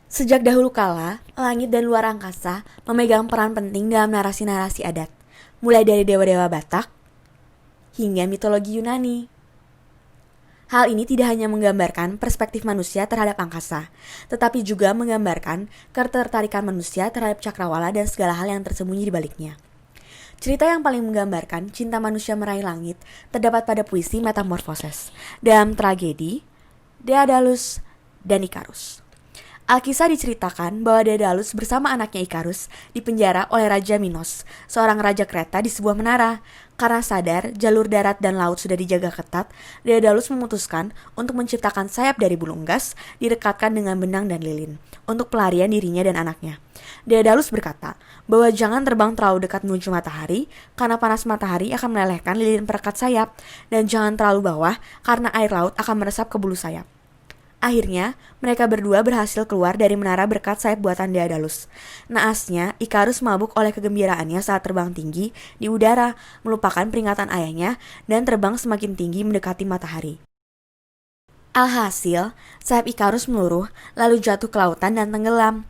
Sejak dahulu kala, langit dan luar angkasa memegang peran penting dalam narasi-narasi adat, mulai dari dewa-dewa Batak hingga mitologi Yunani. Hal ini tidak hanya menggambarkan perspektif manusia terhadap angkasa, tetapi juga menggambarkan ketertarikan manusia terhadap cakrawala dan segala hal yang tersembunyi di baliknya. Cerita yang paling menggambarkan cinta manusia meraih langit terdapat pada puisi Metamorphoses dalam tragedi Daedalus dan Ikarus. Alkisah diceritakan bahwa Daedalus bersama anaknya Ikarus dipenjara oleh Raja Minos, seorang raja Kreta di sebuah menara. Karena sadar jalur darat dan laut sudah dijaga ketat, Daedalus memutuskan untuk menciptakan sayap dari bulu unggas direkatkan dengan benang dan lilin untuk pelarian dirinya dan anaknya. Daedalus berkata bahwa jangan terbang terlalu dekat menuju matahari karena panas matahari akan melelehkan lilin perekat sayap, dan jangan terlalu bawah karena air laut akan meresap ke bulu sayap. Akhirnya, mereka berdua berhasil keluar dari menara berkat sayap buatan Daedalus. Naasnya, Ikarus mabuk oleh kegembiraannya saat terbang tinggi di udara, melupakan peringatan ayahnya, dan terbang semakin tinggi mendekati matahari. Alhasil, sayap Ikarus meluruh, lalu jatuh ke lautan dan tenggelam.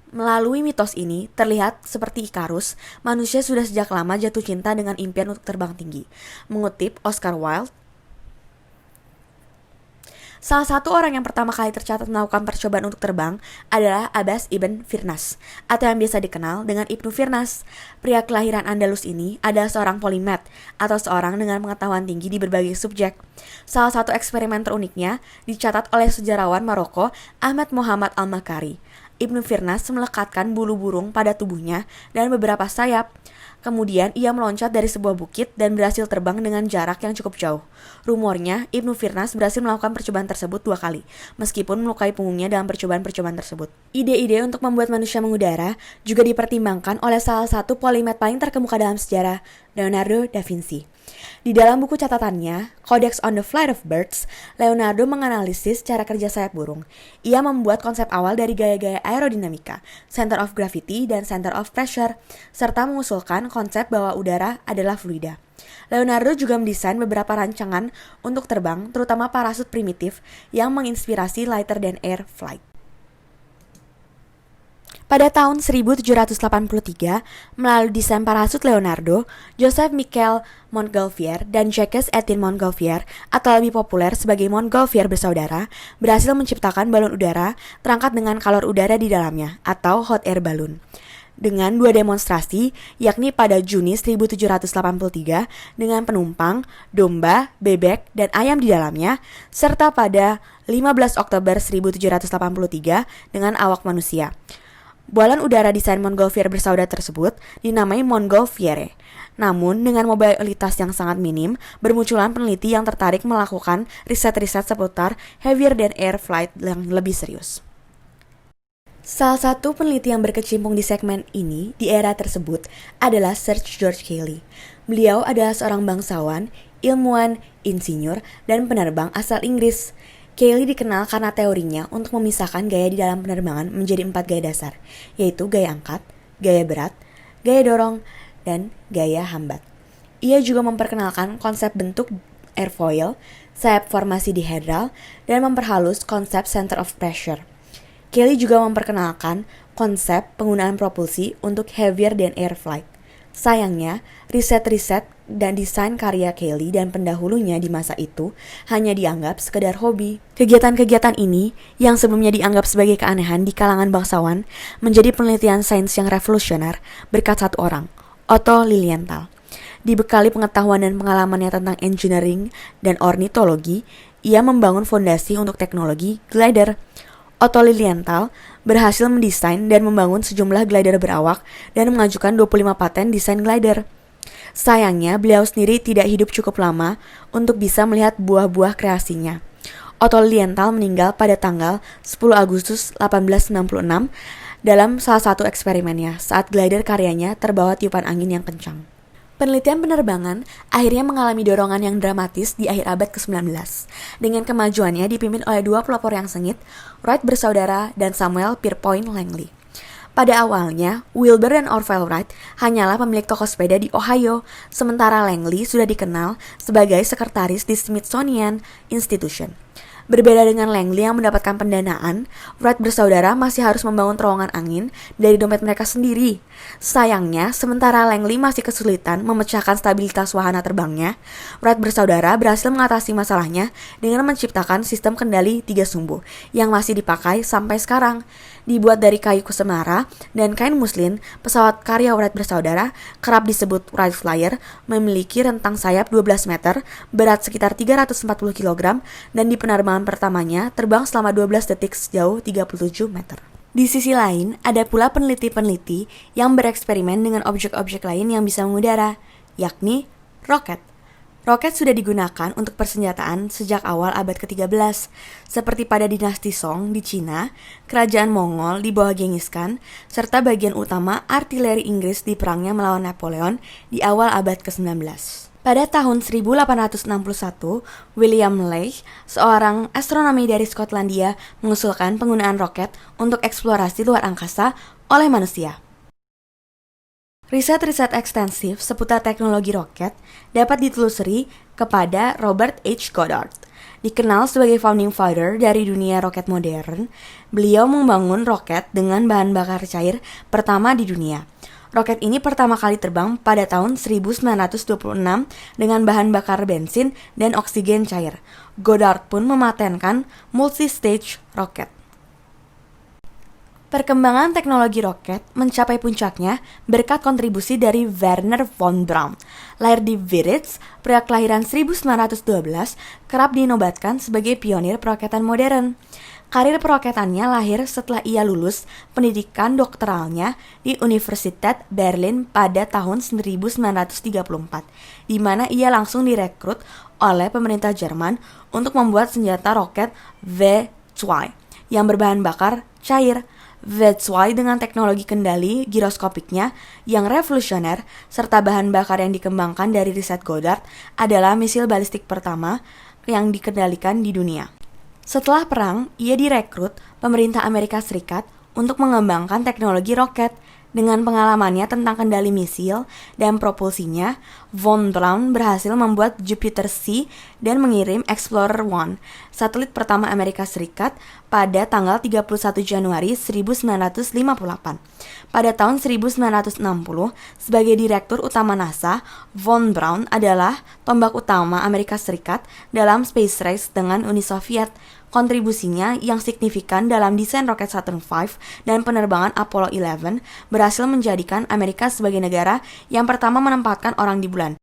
Melalui mitos ini, terlihat seperti Ikarus, manusia sudah sejak lama jatuh cinta dengan impian untuk terbang tinggi. Mengutip Oscar Wilde, salah satu orang yang pertama kali tercatat melakukan percobaan untuk terbang adalah Abbas ibn Firnas, atau yang biasa dikenal dengan Ibnu Firnas. Pria kelahiran Andalus ini adalah seorang polimet, atau seorang dengan pengetahuan tinggi di berbagai subjek. Salah satu eksperimen teruniknya dicatat oleh sejarawan Maroko Ahmad Muhammad Al-Makari. Ibnu Firnas melekatkan bulu burung pada tubuhnya dan beberapa sayap. Kemudian ia meloncat dari sebuah bukit dan berhasil terbang dengan jarak yang cukup jauh. Rumornya, Ibnu Firnas berhasil melakukan percobaan tersebut 2 kali, meskipun melukai punggungnya dalam percobaan-percobaan tersebut. Ide-ide untuk membuat manusia mengudara juga dipertimbangkan oleh salah satu polimet paling terkemuka dalam sejarah, Leonardo da Vinci. Di dalam buku catatannya, Codex on the Flight of Birds, Leonardo menganalisis cara kerja sayap burung. Ia membuat konsep awal dari gaya-gaya aerodinamika, center of gravity, dan center of pressure, serta mengusulkan konsep bahwa udara adalah fluida. Leonardo juga mendesain beberapa rancangan untuk terbang, terutama parasut primitif yang menginspirasi lighter than air flight. Pada tahun 1783, melalui desain parasut Leonardo, Joseph Michel Montgolfier dan Jacques Etienne Montgolfier, atau lebih populer sebagai Montgolfier bersaudara, berhasil menciptakan balon udara terangkat dengan kalor udara di dalamnya, atau hot air balloon. Dengan 2 demonstrasi, yakni pada Juni 1783 dengan penumpang, domba, bebek, dan ayam di dalamnya, serta pada 15 Oktober 1783 dengan awak manusia. Balon udara desain Montgolfier bersaudara tersebut dinamai Montgolfiere. Namun, dengan mobilitas yang sangat minim, bermunculan peneliti yang tertarik melakukan riset-riset seputar heavier than air flight yang lebih serius. Salah satu peneliti yang berkecimpung di segmen ini di era tersebut adalah Sir George Cayley. Beliau adalah seorang bangsawan, ilmuwan, insinyur, dan penerbang asal Inggris. Cayley dikenal karena teorinya untuk memisahkan gaya di dalam penerbangan menjadi 4 gaya dasar, yaitu gaya angkat, gaya berat, gaya dorong, dan gaya hambat. Ia juga memperkenalkan konsep bentuk airfoil, sayap formasi dihedral, dan memperhalus konsep center of pressure. Cayley juga memperkenalkan konsep penggunaan propulsi untuk heavier than air flight. Sayangnya, riset-riset dan desain karya Cayley dan pendahulunya di masa itu hanya dianggap sekedar hobi. Kegiatan-kegiatan ini, yang sebelumnya dianggap sebagai keanehan di kalangan bangsawan, menjadi penelitian sains yang revolusioner berkat satu orang, Otto Lilienthal. Dibekali pengetahuan dan pengalamannya tentang engineering dan ornitologi, ia membangun fondasi untuk teknologi glider. Otto Lilienthal berhasil mendesain dan membangun sejumlah glider berawak dan mengajukan 25 paten desain glider. Sayangnya, beliau sendiri tidak hidup cukup lama untuk bisa melihat buah-buah kreasinya. Otto Lilienthal meninggal pada tanggal 10 Agustus 1896 dalam salah satu eksperimennya saat glider karyanya terbawa tiupan angin yang kencang. Penelitian penerbangan akhirnya mengalami dorongan yang dramatis di akhir abad ke-19. Dengan kemajuannya dipimpin oleh 2 pelopor yang sengit, Wright bersaudara dan Samuel Pierpont Langley. Pada awalnya, Wilbur dan Orville Wright hanyalah pemilik toko sepeda di Ohio, sementara Langley sudah dikenal sebagai sekretaris di Smithsonian Institution. Berbeda dengan Langley yang mendapatkan pendanaan, Wright bersaudara masih harus membangun terowongan angin dari dompet mereka sendiri. Sayangnya, sementara Langley masih kesulitan memecahkan stabilitas wahana terbangnya, Wright bersaudara berhasil mengatasi masalahnya dengan menciptakan sistem kendali 3 sumbu yang masih dipakai sampai sekarang. Dibuat dari kayu kesemara dan kain muslin, pesawat karya Wright bersaudara, kerap disebut Wright Flyer, memiliki rentang sayap 12 meter, berat sekitar 340 kg, dan di penerbangan pertamanya terbang selama 12 detik sejauh 37 meter. Di sisi lain, ada pula peneliti-peneliti yang bereksperimen dengan objek-objek lain yang bisa mengudara, yakni roket. Roket sudah digunakan untuk persenjataan sejak awal abad ke-13, seperti pada dinasti Song di Cina, kerajaan Mongol di bawah Genghis Khan, serta bagian utama artileri Inggris di perangnya melawan Napoleon di awal abad ke-19. Pada tahun 1861, William Leigh, seorang astronomi dari Skotlandia, mengusulkan penggunaan roket untuk eksplorasi luar angkasa oleh manusia. Riset-riset ekstensif seputar teknologi roket dapat ditelusuri kepada Robert H. Goddard. Dikenal sebagai founding father dari dunia roket modern, beliau membangun roket dengan bahan bakar cair pertama di dunia. Roket ini pertama kali terbang pada tahun 1926 dengan bahan bakar bensin dan oksigen cair. Goddard pun mematenkan multi-stage roket. Perkembangan teknologi roket mencapai puncaknya berkat kontribusi dari Wernher von Braun. Lahir di Viritz, pria kelahiran 1912, kerap dinobatkan sebagai pionir peroketan modern. Karir peroketannya lahir setelah ia lulus pendidikan doktoralnya di Universitas Berlin pada tahun 1934, di mana ia langsung direkrut oleh pemerintah Jerman untuk membuat senjata roket V2 yang berbahan bakar cair. V2 dengan teknologi kendali giroskopiknya yang revolusioner serta bahan bakar yang dikembangkan dari riset Goddard adalah misil balistik pertama yang dikendalikan di dunia. Setelah perang, ia direkrut pemerintah Amerika Serikat untuk mengembangkan teknologi roket. Dengan pengalamannya tentang kendali misil dan propulsinya, von Braun berhasil membuat Jupiter C dan mengirim Explorer 1, satelit pertama Amerika Serikat, pada tanggal 31 Januari 1958. Pada tahun 1960, sebagai direktur utama NASA, von Braun adalah tombak utama Amerika Serikat dalam space race dengan Uni Soviet. Kontribusinya yang signifikan dalam desain roket Saturn V dan penerbangan Apollo 11 berhasil menjadikan Amerika sebagai negara yang pertama menempatkan orang di bulan.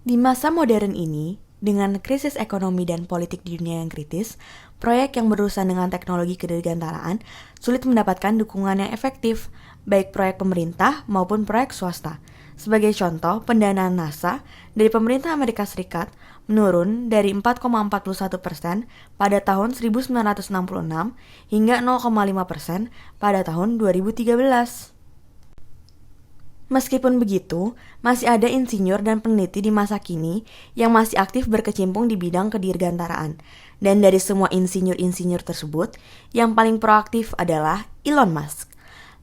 Di masa modern ini, dengan krisis ekonomi dan politik di dunia yang kritis, proyek yang berurusan dengan teknologi kedirgantaraan sulit mendapatkan dukungan yang efektif, baik proyek pemerintah maupun proyek swasta. Sebagai contoh, pendanaan NASA dari pemerintah Amerika Serikat menurun dari 4,41% pada tahun 1966 hingga 0,5% pada tahun 2013. Meskipun begitu, masih ada insinyur dan peneliti di masa kini yang masih aktif berkecimpung di bidang kedirgantaraan. Dan dari semua insinyur-insinyur tersebut, yang paling proaktif adalah Elon Musk.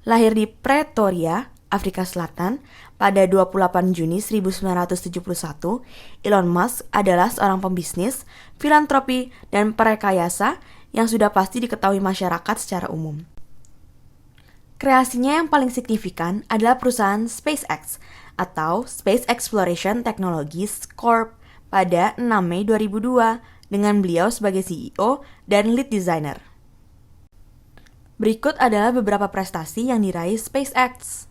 Lahir di Pretoria, Afrika Selatan, pada 28 Juni 1971, Elon Musk adalah seorang pembisnis, filantropi, dan perekayasa yang sudah pasti diketahui masyarakat secara umum. Kreasinya yang paling signifikan adalah perusahaan SpaceX atau Space Exploration Technologies Corp. Pada 6 Mei 2002 dengan beliau sebagai CEO dan lead designer. Berikut adalah beberapa prestasi yang diraih SpaceX.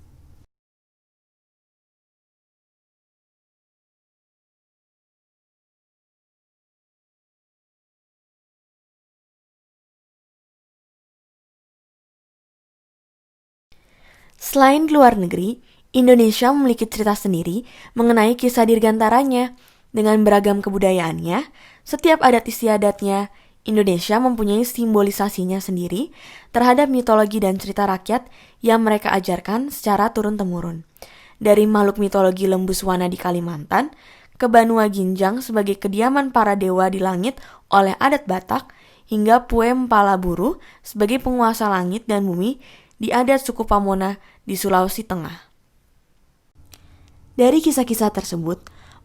Selain di luar negeri, Indonesia memiliki cerita sendiri mengenai kisah dirgantaranya. Dengan beragam kebudayaannya, setiap adat istiadatnya, Indonesia mempunyai simbolisasinya sendiri terhadap mitologi dan cerita rakyat yang mereka ajarkan secara turun-temurun. Dari makhluk mitologi Lembuswana di Kalimantan, ke Banua Ginjang sebagai kediaman para dewa di langit oleh adat Batak, hingga Puem Palaburu sebagai penguasa langit dan bumi di adat suku Pamona di Sulawesi Tengah. Dari kisah-kisah tersebut,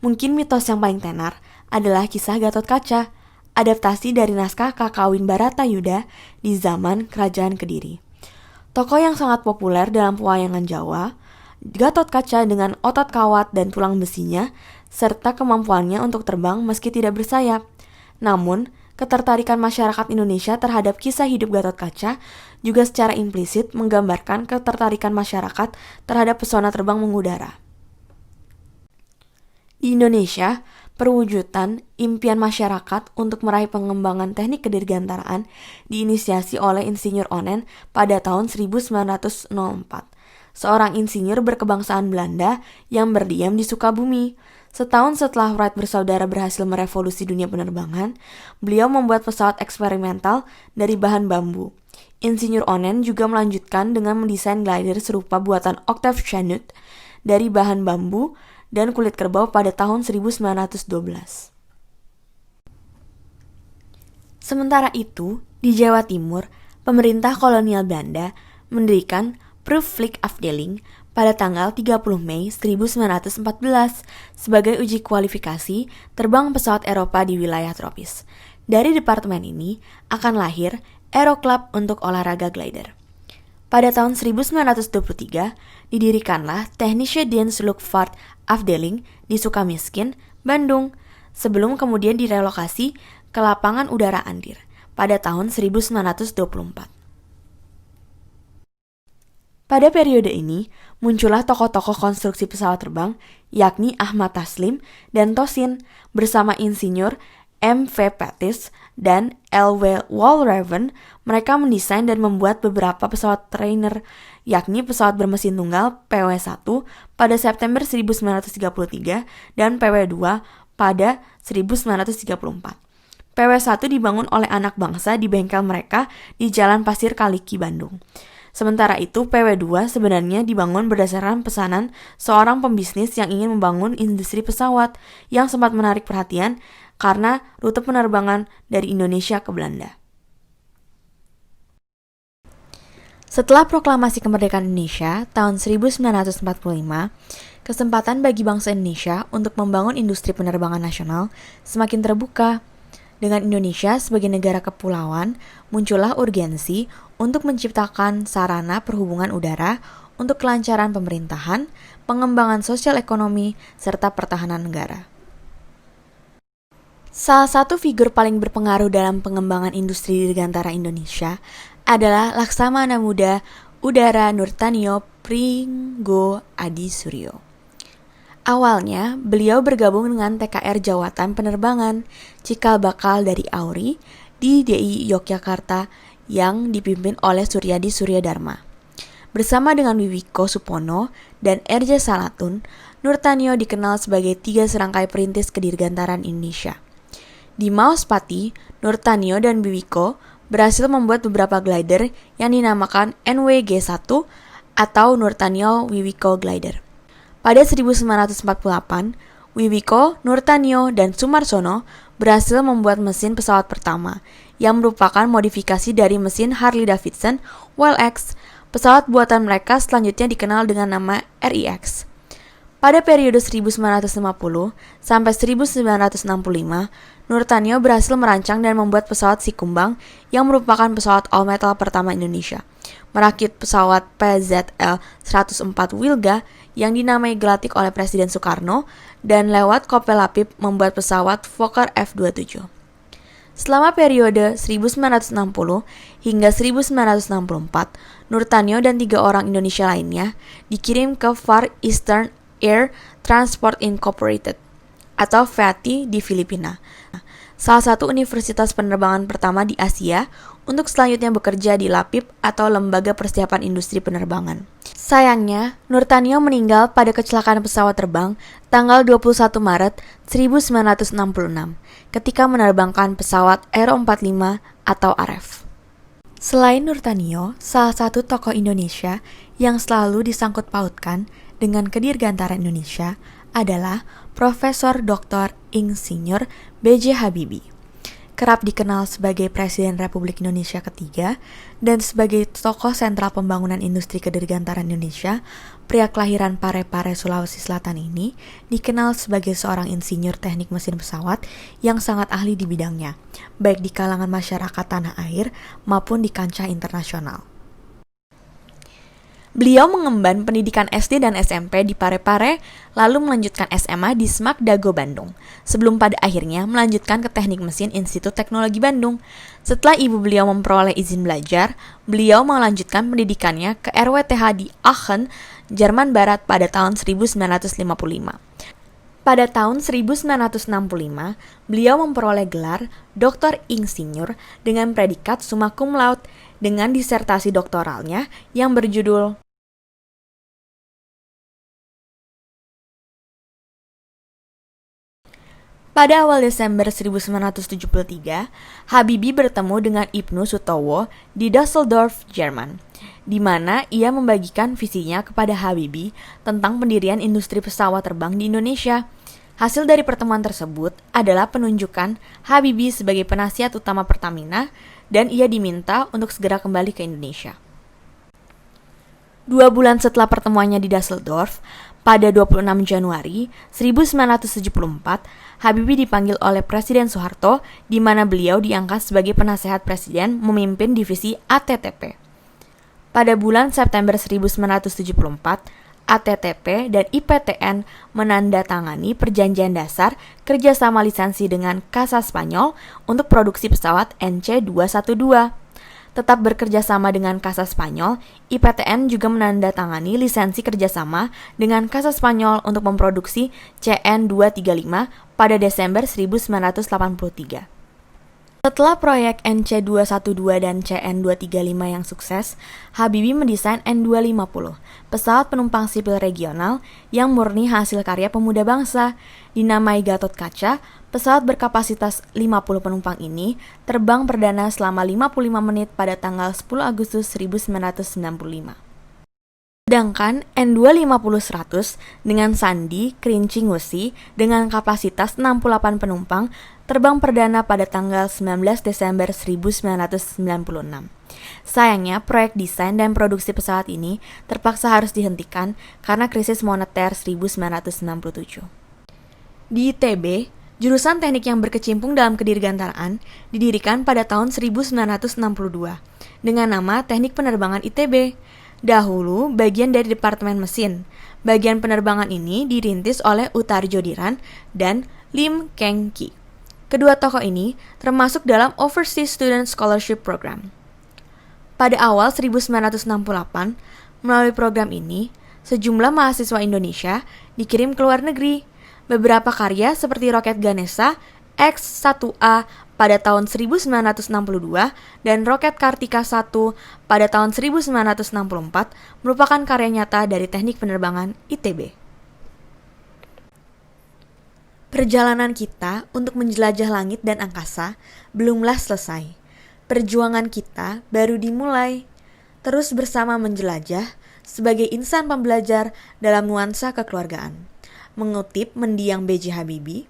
Mungkin mitos yang paling tenar adalah kisah Gatot Kaca, adaptasi dari naskah Kakawin Baratayuda di zaman Kerajaan Kediri. Tokoh yang sangat populer dalam pewayangan Jawa, Gatot Kaca dengan otot kawat dan tulang besinya, serta kemampuannya untuk terbang meski tidak bersayap. Namun, ketertarikan masyarakat Indonesia terhadap kisah hidup Gatot Kaca juga secara implisit menggambarkan ketertarikan masyarakat terhadap pesona terbang mengudara. Di Indonesia, perwujudan impian masyarakat untuk meraih pengembangan teknik kedirgantaraan diinisiasi oleh Insinyur Onen pada tahun 1904, seorang insinyur berkebangsaan Belanda yang berdiam di Sukabumi. Setahun setelah Wright bersaudara berhasil merevolusi dunia penerbangan, beliau membuat pesawat eksperimental dari bahan bambu. Insinyur Onen juga melanjutkan dengan mendesain glider serupa buatan Octave Chanute dari bahan bambu dan kulit kerbau pada tahun 1912. Sementara itu, di Jawa Timur, pemerintah kolonial Belanda mendirikan Proefvlieg Afdeling pada tanggal 30 Mei 1914 sebagai uji kualifikasi terbang pesawat Eropa di wilayah tropis. Dari departemen ini akan lahir Aero Club untuk olahraga glider. Pada tahun 1923, didirikanlah Technische Dienst Luchtvaart Afdeling di Sukamiskin, Bandung, sebelum kemudian direlokasi ke Lapangan Udara Andir pada tahun 1924. Pada periode ini, muncullah tokoh-tokoh konstruksi pesawat terbang, yakni Ahmad Taslim dan Tosin, bersama Insinyur M.V. Pettis dan L.W. Walraven. Mereka mendesain dan membuat beberapa pesawat trainer, yakni pesawat bermesin tunggal PW-1 pada September 1933 dan PW-2 pada 1934. PW-1 dibangun oleh anak bangsa di bengkel mereka di Jalan Pasir Kaliki, Bandung. Sementara itu, PW-2 sebenarnya dibangun berdasarkan pesanan seorang pembisnis yang ingin membangun industri pesawat yang sempat menarik perhatian karena rute penerbangan dari Indonesia ke Belanda. Setelah proklamasi kemerdekaan Indonesia tahun 1945, kesempatan bagi bangsa Indonesia untuk membangun industri penerbangan nasional semakin terbuka. Dengan Indonesia sebagai negara kepulauan, muncullah urgensi untuk menciptakan sarana perhubungan udara untuk kelancaran pemerintahan, pengembangan sosial ekonomi, serta pertahanan negara. Salah satu figur paling berpengaruh dalam pengembangan industri dirgantara Indonesia adalah Laksamana Muda Udara Nurtanio Pringgo Adi Suryo. Awalnya, beliau bergabung dengan TKR Jawatan Penerbangan Cikal Bakal dari Auri di DI Yogyakarta yang dipimpin oleh Suryadi Suryadharma. Bersama dengan Wiwiko Supono dan Erja Salatun, Nurtanio dikenal sebagai 3 serangkai perintis kedirgantaran Indonesia. Di Mauspati, Nurtanio dan Wiwiko berhasil membuat beberapa glider yang dinamakan NWG-1 atau Nurtanio Wiwiko Glider. Pada 1948, Wiwiko, Nurtanio, dan Sumarsono berhasil membuat mesin pesawat pertama, yang merupakan modifikasi dari mesin Harley-Davidson WLX. Pesawat buatan mereka selanjutnya dikenal dengan nama RIX. Pada periode 1950 sampai 1965, Nurtanio berhasil merancang dan membuat pesawat Sikumbang yang merupakan pesawat all metal pertama Indonesia, merakit pesawat PZL-104 Wilga yang dinamai Gelatik oleh Presiden Soekarno, dan lewat Kopel Lapip membuat pesawat Fokker F-27. Selama periode 1960 hingga 1964, Nurtanio dan 3 orang Indonesia lainnya dikirim ke Far Eastern Air Transport Incorporated atau FATI di Filipina, salah satu universitas penerbangan pertama di Asia, untuk selanjutnya bekerja di Lapip atau Lembaga Persiapan Industri Penerbangan. Sayangnya, Nurtanio meninggal pada kecelakaan pesawat terbang tanggal 21 Maret 1966 ketika menerbangkan pesawat Aero 45 atau AREF. Selain Nurtanio, salah satu tokoh Indonesia yang selalu disangkut pautkan dengan kedirgantaran Indonesia adalah Profesor Dr. Insinyur B.J. Habibie. kerap dikenal sebagai Presiden Republik Indonesia ketiga dan sebagai tokoh sentral pembangunan industri kedirgantaran Indonesia. Pria kelahiran Parepare, Sulawesi Selatan ini dikenal sebagai seorang insinyur teknik mesin pesawat yang sangat ahli di bidangnya, baik di kalangan masyarakat tanah air maupun di kancah internasional. Beliau mengemban pendidikan SD dan SMP di Parepare, lalu melanjutkan SMA di SMAK Dago Bandung, sebelum pada akhirnya melanjutkan ke Teknik Mesin Institut Teknologi Bandung. Setelah ibu beliau memperoleh izin belajar, beliau melanjutkan pendidikannya ke RWTH di Aachen, Jerman Barat pada tahun 1955. Pada tahun 1965, beliau memperoleh gelar Doktor Insinyur dengan predikat summa cum laude dengan disertasi doktoralnya yang berjudul Pada awal Desember 1973, Habibie bertemu dengan Ibnu Sutowo di Düsseldorf, Jerman, di mana ia membagikan visinya kepada Habibie tentang pendirian industri pesawat terbang di Indonesia. Hasil dari pertemuan tersebut adalah penunjukan Habibie sebagai penasihat utama Pertamina dan ia diminta untuk segera kembali ke Indonesia. 2 bulan setelah pertemuannya di Düsseldorf, pada 26 Januari 1974, Habibie dipanggil oleh Presiden Soeharto, di mana beliau diangkat sebagai penasehat presiden memimpin divisi ATTP. Pada bulan September 1974, ATTP dan IPTN menandatangani perjanjian dasar kerjasama lisensi dengan Casa Spanyol untuk produksi pesawat NC212. Tetap bekerja sama dengan Casa Spanyol, IPTN juga menandatangani lisensi kerjasama dengan Casa Spanyol untuk memproduksi CN235 pada Desember 1983. Setelah proyek NC212 dan CN235 yang sukses, Habibie mendesain N250, pesawat penumpang sipil regional yang murni hasil karya pemuda bangsa. Dinamai Gatot Kaca, pesawat berkapasitas 50 penumpang ini terbang perdana selama 55 menit pada tanggal 10 Agustus 1995. Sedangkan N250-100 dengan Sandi Kerincing Wesi dengan kapasitas 68 penumpang terbang perdana pada tanggal 19 Desember 1996. Sayangnya, proyek desain dan produksi pesawat ini terpaksa harus dihentikan karena krisis moneter 1967. Di ITB, jurusan teknik yang berkecimpung dalam kedirgantaraan didirikan pada tahun 1962 dengan nama Teknik Penerbangan ITB. Dahulu bagian dari Departemen Mesin. Bagian penerbangan ini dirintis oleh Utarjo Diran dan Lim Keng Ki. Kedua tokoh ini termasuk dalam Overseas Student Scholarship Program. Pada awal 1968, melalui program ini, sejumlah mahasiswa Indonesia dikirim ke luar negeri. Beberapa karya seperti roket Ganesha X-1A pada tahun 1962 dan roket Kartika 1 pada tahun 1964 merupakan karya nyata dari teknik penerbangan ITB. Perjalanan kita untuk menjelajah langit dan angkasa belumlah selesai. Perjuangan kita baru dimulai. Terus bersama menjelajah sebagai insan pembelajar dalam nuansa kekeluargaan. Mengutip mendiang B.J. Habibie,